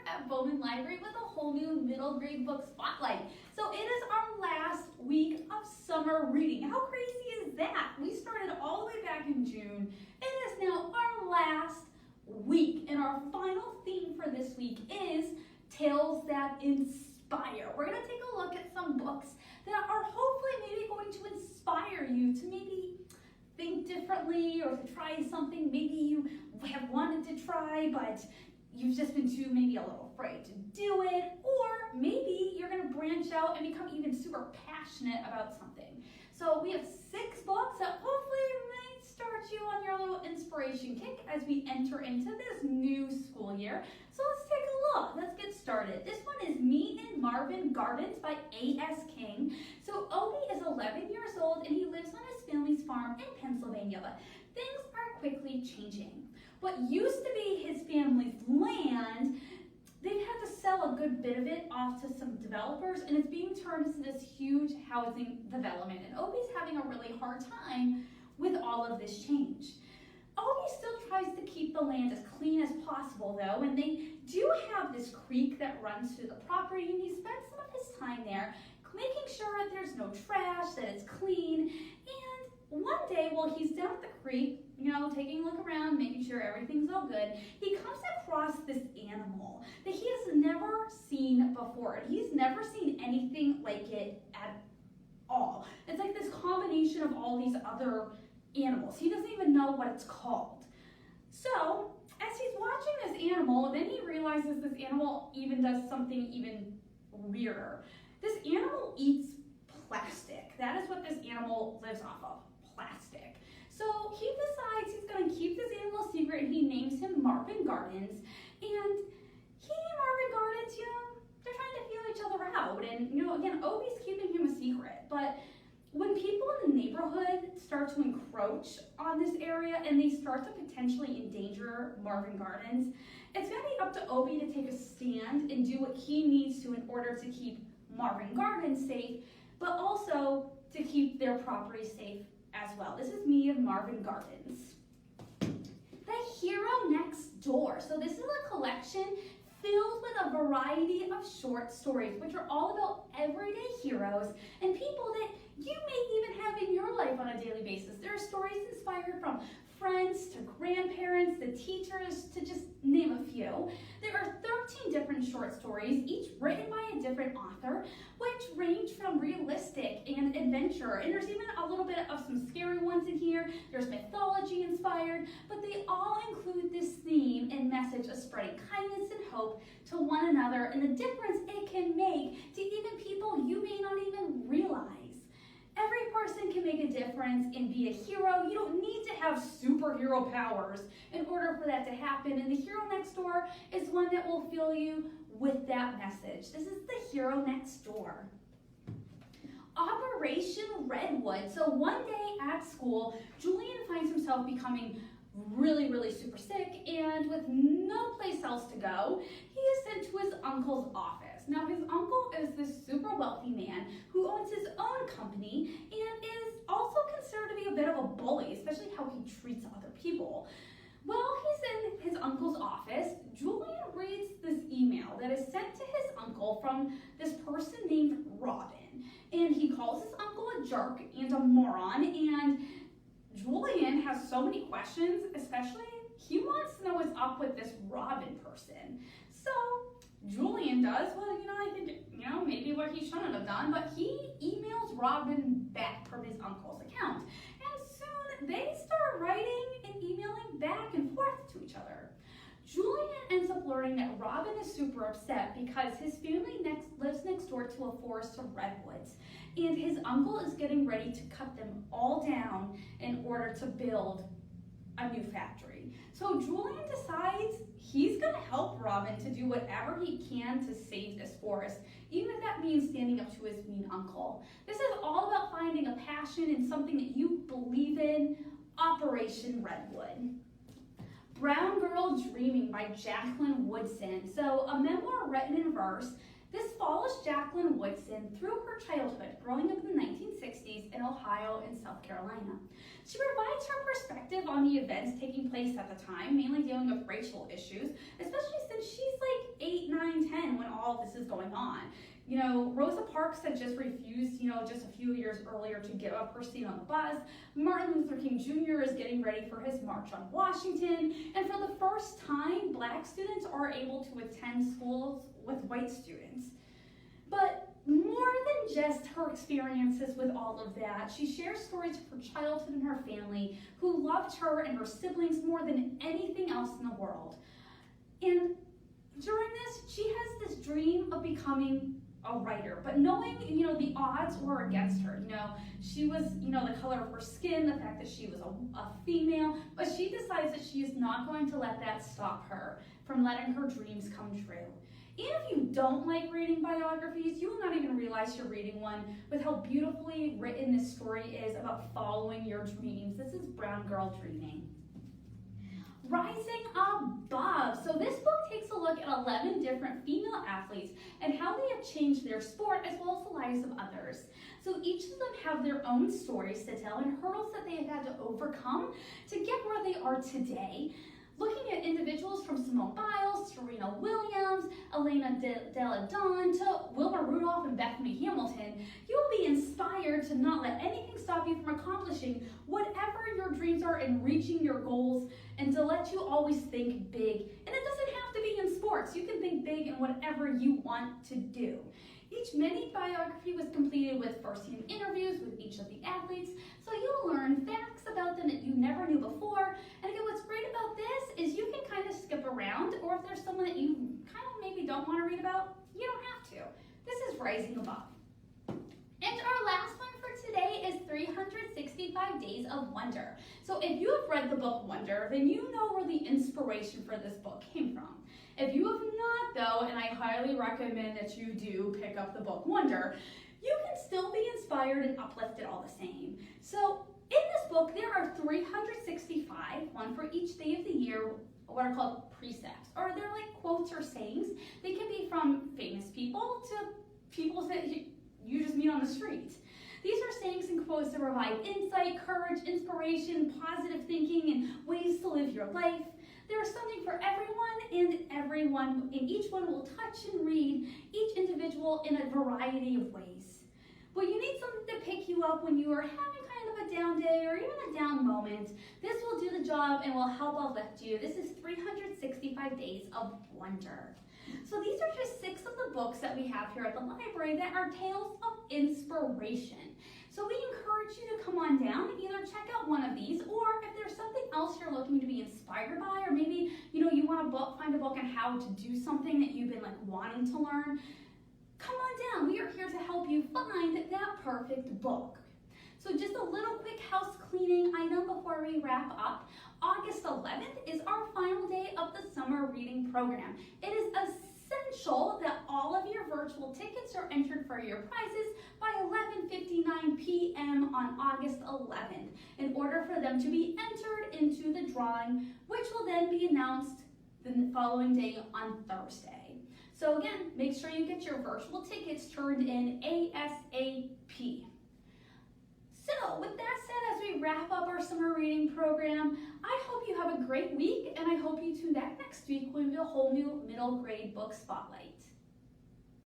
at Bowman Library with a whole new middle grade book spotlight. So it is our last week of summer reading. How crazy is that? We started all the way back in June. It is now our last week, and our final theme for this week is Tales That Inspire. We're going to take a look at some books that are hopefully maybe going to inspire you to maybe think differently or to try something maybe you have wanted to try, but you've just been too maybe a little afraid to do it, or maybe you're going to branch out and become even super passionate about something. So we have 6 books that hopefully might start you on your little inspiration kick as we enter into this new school year. So let's take a look. Let's get started. This one is Me and Marvin Gardens by A.S. King. So Obie is 11 years old and he lives on his family's farm in Pennsylvania, but things are quickly changing. What used to be his family's land, they've had to sell a good bit of it off to some developers, and it's being turned into this huge housing development. And Obie's having a really hard time with all of this change. Obie still tries to keep the land as clean as possible, though, and they do have this creek that runs through the property, and he spends some of his time there making sure that there's no trash, that it's clean. And one day, while he's down at the creek, taking a look around, making sure everything's all good, he comes across this animal that he has never seen before. He's never seen anything like it at all. It's like this combination of all these other animals. He doesn't even know what it's called. So, as he's watching this animal, then he realizes this animal even does something even weirder. This animal eats plastic. That is what this animal lives off of, plastic. So he decides he's going to keep this animal secret, and he names him Marvin Gardens. And he and Marvin Gardens, they're trying to feel each other out. And, again, Obie's keeping him a secret. But when people in the neighborhood start to encroach on this area and they start to potentially endanger Marvin Gardens, it's going to be up to Obie to take a stand and do what he needs to in order to keep Marvin Gardens safe, but also to keep their property safe as well. This is Me and Marvin Gardens. The Hero Next Door. So this is a collection filled with a variety of short stories, which are all about everyday heroes and people that you may even have in your life on a daily basis. There are stories inspired from friends to grandparents to teachers, to just name a few. There are 13 different short stories, each written by a different author, which range from realistic and adventure. And there's even a little bit of some scary ones in here. There's mythology inspired, but they all include this theme and message of spreading kindness and hope to one another, and the difference it can make to even people you may not even realize. Every person can make a difference and be a hero. You don't need to have superhero powers in order for that to happen. And The Hero Next Door is one that will fill you with that message. This is The Hero Next Door. Operation Redwood. So one day at school, Julian finds himself becoming really, really super sick, and with no place else to go, he is sent to his uncle's office. Now, his uncle is this super wealthy man who owns his own company and is also considered to be a bit of a bully, especially how he treats other people. While he's in his uncle's office, Julian reads this email that is sent to his uncle from this person named Robin. And he calls his uncle a jerk and a moron, and Julian has so many questions, especially he wants to know what's up with this Robin person. So Julian does, I think, maybe what he shouldn't have done, but he emails Robin back from his uncle's account. And soon they start writing and emailing back and forth to each other. Julian ends up learning that Robin is super upset because his family lives next door to a forest of redwoods, and his uncle is getting ready to cut them all down in order to build a new factory. So Julian decides he's going to help Robin to do whatever he can to save this forest, even if that means standing up to his mean uncle. This is all about finding a passion in something that you believe in. Operation Redwood. Brown Girl Dreaming by Jacqueline Woodson. So a memoir written in verse. This follows Jacqueline Woodson through her childhood, growing up in the 1960s in Ohio and South Carolina. She provides her perspective on the events taking place at the time, mainly dealing with racial issues, especially since she's like 8, 9 going on. You know, Rosa Parks had just refused, you know, just a few years earlier to give up her seat on the bus. Martin Luther King Jr. is getting ready for his March on Washington. And for the first time, Black students are able to attend schools with white students. But more than just her experiences with all of that, she shares stories of her childhood and her family who loved her and her siblings more than anything else in the world. And during this, she has this dream of becoming a writer, but knowing, you know, the odds were against her. You know, she was, you know, the color of her skin, the fact that she was a female, but she decides that she is not going to let that stop her from letting her dreams come true. And if you don't like reading biographies, you will not even realize you're reading one with how beautifully written this story is about following your dreams. This is Brown Girl Dreaming. Rising Above. So this book takes a look at 11 different female athletes and how they have changed their sport as well as the lives of others. So each of them have their own stories to tell and hurdles that they have had to overcome to get where they are today. Looking at individuals from Simone Biles, Serena Williams, Elena Delle Donne, to Wilma Rudolph and Bethany Hamilton, you will be inspired to not let anything stop you from accomplishing whatever your dreams are and reaching your goals, and to let you always think big. And it doesn't have to be in sports. You can think big in whatever you want to do. Each mini biography was completed with first-hand interviews with each of the athletes, so you'll learn facts about them that you never knew before. And again, what's great about this is you can kind of skip around, or if there's someone that you kind of maybe don't want to read about, you don't have to. This is Rising Above. And our last one for today is 365 Days of Wonder. So if you have read the book Wonder, then you know where the inspiration for this book came from. If you have not, though, and I highly recommend that you do pick up the book Wonder, you can still be inspired and uplifted all the same. So in this book, there are 365, one for each day of the year, what are called precepts, or they're like quotes or sayings. They can be from famous people to people that you just meet on the street. These are sayings and quotes that provide insight, courage, inspiration, positive thinking, and ways to live your life. There is something for everyone, and each one will touch and read each individual in a variety of ways. But you need something to pick you up when you are having kind of a down day or even a down moment. This will do the job and will help uplift you. This is 365 Days of Wonder. So these are just 6 of the books that we have here at the library that are tales of inspiration. So we encourage you to come on down, either check out one of these, or if there's something else you're looking to be inspired by, or maybe you want to find a book on how to do something that you've been wanting to learn, come on down. We are here to help you find that perfect book. So just a little quick house cleaning item before we wrap up. August 11th is our final day of the summer reading program. It is essential that all of your virtual tickets are entered for your prizes by 11:59 p.m. on August 11th in order for them to be entered into the drawing, which will then be announced the following day on Thursday. So again, make sure you get your virtual tickets turned in ASAP. So with that said, as we wrap up our summer reading program, I hope you have a great week, and I hope you tune back next week when we have a whole new middle grade book spotlight.